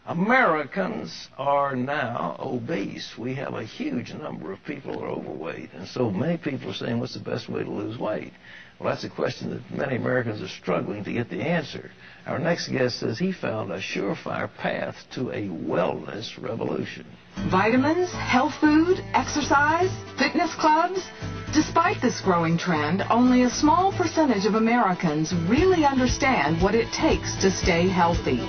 Americans are now obese. We have a huge number of people who are overweight, and so many people are saying, what's the best way to lose weight? Well, that's a question that many Americans are struggling to get the answer. Our next guest says he found a surefire path to a wellness revolution. Vitamins, health food, exercise, fitness clubs. Despite this growing trend, only a small percentage of Americans really understand what it takes to stay healthy.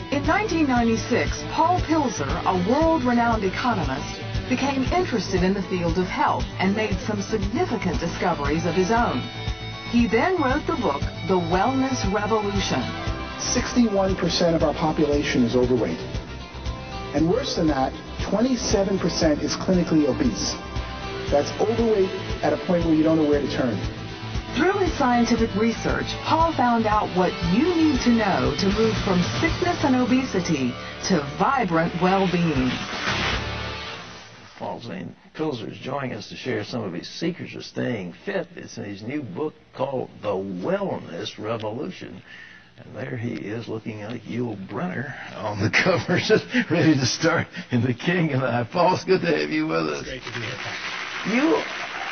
In 1996, Paul Pilzer, a world-renowned economist, became interested in the field of health and made some significant discoveries of his own. He then wrote the book, The Wellness Revolution. 61% of our population is overweight. And worse than that, 27% is clinically obese. That's overweight at a point where you don't know where to turn. Through his scientific research, Paul found out what you need to know to move from sickness and obesity to vibrant well-being. Agel Zane Pilzer is joining us to share some of his secrets of staying fit. It's in his new book called The Wellness Revolution. And there he is looking like Yul Brynner on the cover, just ready to start in The King and I. Paul, it's good to have you with us. It's great to be here, Pat. You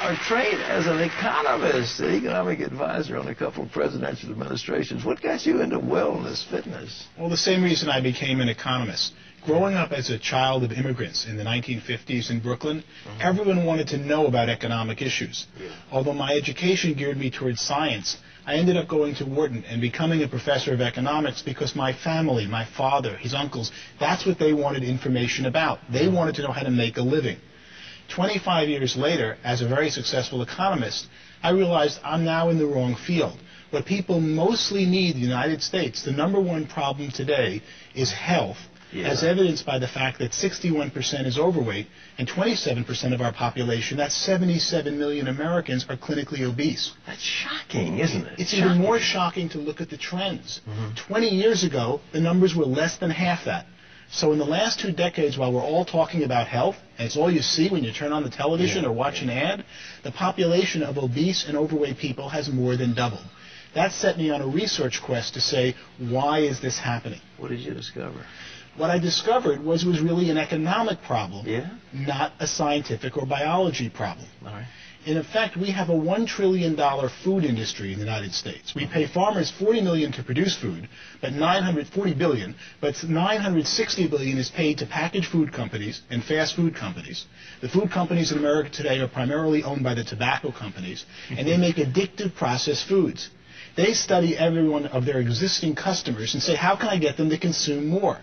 are trained as an economist, an economic advisor on a couple of presidential administrations. What got you into wellness, fitness? Well, the same reason I became an economist. Growing up as a child of immigrants in the 1950s in Brooklyn, everyone wanted to know about economic issues. Although my education geared me towards science, I ended up going to Wharton and becoming a professor of economics because my family, my father, his uncles, that's what they wanted information about. They wanted to know how to make a living. 25 years later, as a very successful economist, I realized I'm now in the wrong field. What people mostly need in the United States, the number one problem today, is health, as evidenced by the fact that 61% is overweight and 27% of our population, that's 77 million Americans, are clinically obese. That's shocking, isn't it? It's even more shocking to look at the trends. 20 years ago, the numbers were less than half that. So in the last 2 decades, while we're all talking about health, and it's all you see when you turn on the television or watch an ad, the population of obese and overweight people has more than doubled. That set me on a research quest to say, why is this happening? What did you discover? What I discovered was it was really an economic problem, not a scientific or biology problem. All right. In effect, we have a $1 trillion food industry in the United States. We pay farmers $40 million to produce food, but $960 billion is paid to packaged food companies and fast food companies. The food companies in America today are primarily owned by the tobacco companies, and they make addictive processed foods. They study every one of their existing customers and say, how can I get them to consume more?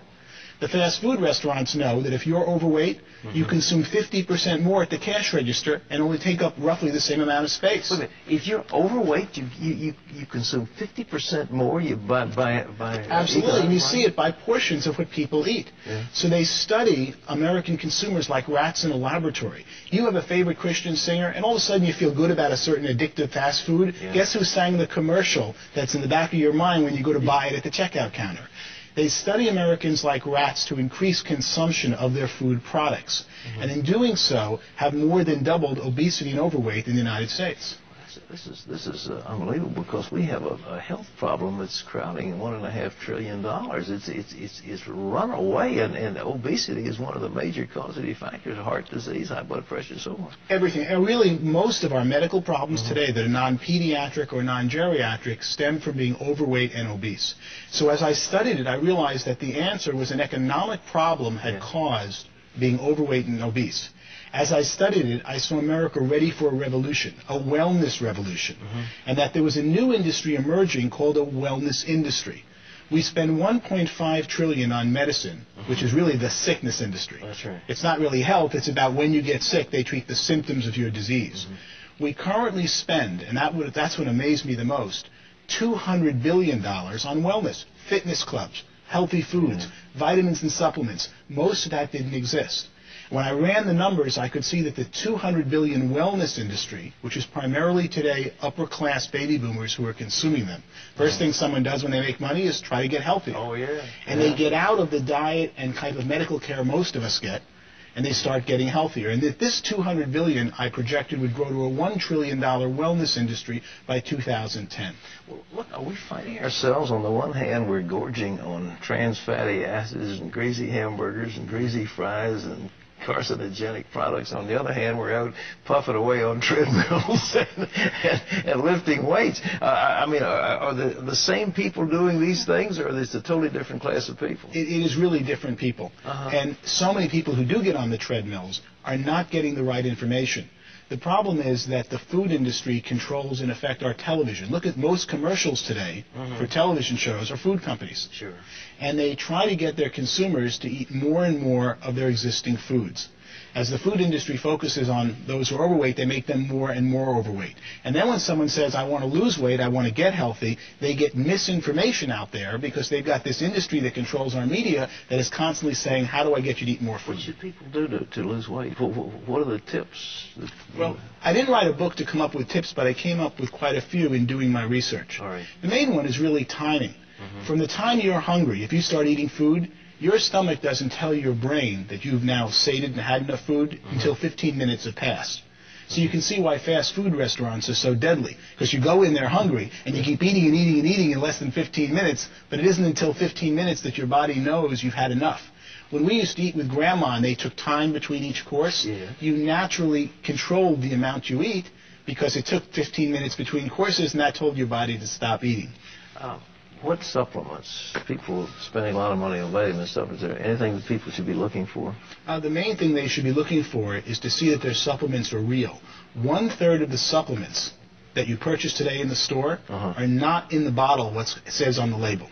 The fast food restaurants know that if you're overweight, you consume 50% more at the cash register and only take up roughly the same amount of space. Wait a minute. If you're overweight, you consume 50% more. You buy Absolutely, and you see it by portions of what people eat. So they study American consumers like rats in a laboratory. You have a favorite Christian singer, and all of a sudden you feel good about a certain addictive fast food. Guess who sang the commercial that's in the back of your mind when you go to buy it at the checkout counter? They study Americans like rats to increase consumption of their food products, and in doing so have more than doubled obesity and overweight in the United States. This is unbelievable, because we have a health problem that's crowding $1.5 trillion. It's run away, and obesity is one of the major causative factors: heart disease, high blood pressure, so on. Everything, and really most of our medical problems today that are non-pediatric or non-geriatric stem from being overweight and obese. So as I studied it, I realized that the answer was an economic problem had caused being overweight and obese. As I studied it, I saw America ready for a revolution, a wellness revolution, and that there was a new industry emerging called a wellness industry. We spend $1.5 trillion on medicine, which is really the sickness industry. That's right. It's not really health, it's about when you get sick, they treat the symptoms of your disease. We currently spend, and that's what amazed me the most, $200 billion on wellness, fitness clubs, healthy foods, vitamins and supplements. Most of that didn't exist. When I ran the numbers, I could see that the $200 billion wellness industry, which is primarily today upper-class baby boomers who are consuming them, first thing someone does when they make money is try to get healthy. Oh, yeah. And they get out of the diet and kind of medical care most of us get, and they start getting healthier. And that this $200 billion I projected would grow to a $1 trillion wellness industry by 2010. Well, look, are we finding ourselves, on the one hand, we're gorging on trans fatty acids and greasy hamburgers and greasy fries and carcinogenic products. On the other hand, we're out puffing away on treadmills and lifting weights. I mean, are the same people doing these things, or is it a totally different class of people? It is really different people. And so many people who do get on the treadmills are not getting the right information. The problem is that the food industry controls, in effect, our television. Look at most commercials today for television shows are food companies. Sure. And they try to get their consumers to eat more and more of their existing foods. As the food industry focuses on those who are overweight, they make them more and more overweight. And then when someone says, I want to lose weight, I want to get healthy, they get misinformation out there because they've got this industry that controls our media that is constantly saying, how do I get you to eat more food? What should people do to lose weight? What are the tips? Well, I didn't write a book to come up with tips, but I came up with quite a few in doing my research. All right. The main one is really timing. From the time you're hungry, if you start eating food, your stomach doesn't tell your brain that you've now sated and had enough food until 15 minutes have passed. So you can see why fast food restaurants are so deadly, because you go in there hungry and you keep eating and eating and eating in less than 15 minutes, but it isn't until 15 minutes that your body knows you've had enough. When we used to eat with Grandma and they took time between each course, you naturally controlled the amount you eat because it took 15 minutes between courses, and that told your body to stop eating. What supplements? People spending a lot of money on vitamin supplements. Is there anything that people should be looking for? The main thing they should be looking for is to see that their supplements are real. 1/3 of the supplements that you purchase today in the store are not in the bottle what says on the label,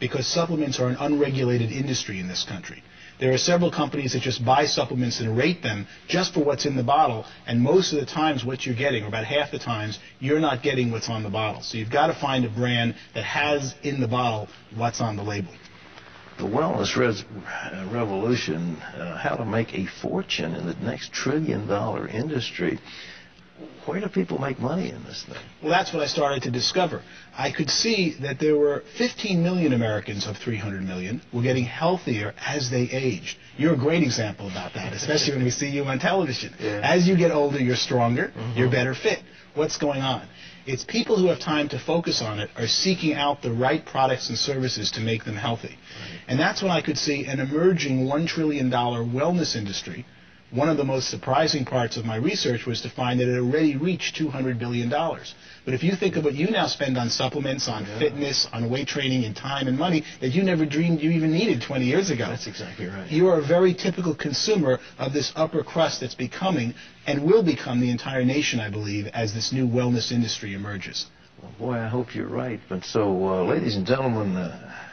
because supplements are an unregulated industry in this country. There are several companies that just buy supplements and rate them just for what's in the bottle, and most of the times what you're getting, or about half the times, you're not getting what's on the bottle. So you've got to find a brand that has in the bottle what's on the label. The wellness revolution, how to make a fortune in the next $1 trillion industry. Where do people make money in this thing? Well, that's what I started to discover. I could see that there were 15 million Americans of 300 million were getting healthier as they aged. You're a great example about that, especially when we see you on television. As you get older, you're stronger, you're better fit. What's going on? It's people who have time to focus on it are seeking out the right products and services to make them healthy. And that's when I could see an emerging $1 trillion wellness industry. One of the most surprising parts of my research was to find that it already reached $200 billion. But if you think of what you now spend on supplements, on fitness, on weight training, and time and money that you never dreamed you even needed 20 years ago. That's exactly right. You are a very typical consumer of this upper crust that's becoming and will become the entire nation, I believe, as this new wellness industry emerges. Well, boy, I hope you're right. But so, ladies and gentlemen,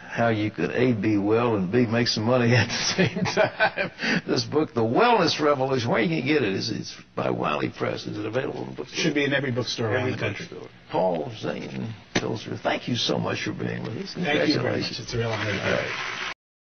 how you could A, be well, and B, make some money at the same time. This book, The Wellness Revolution, where you can get it? It's by Wiley Press. Is it available in the bookstore? Should be in every bookstore around the country. Paul Zane Pilzer, thank you so much for being with us. Thank you very much. It's a real honor to be here.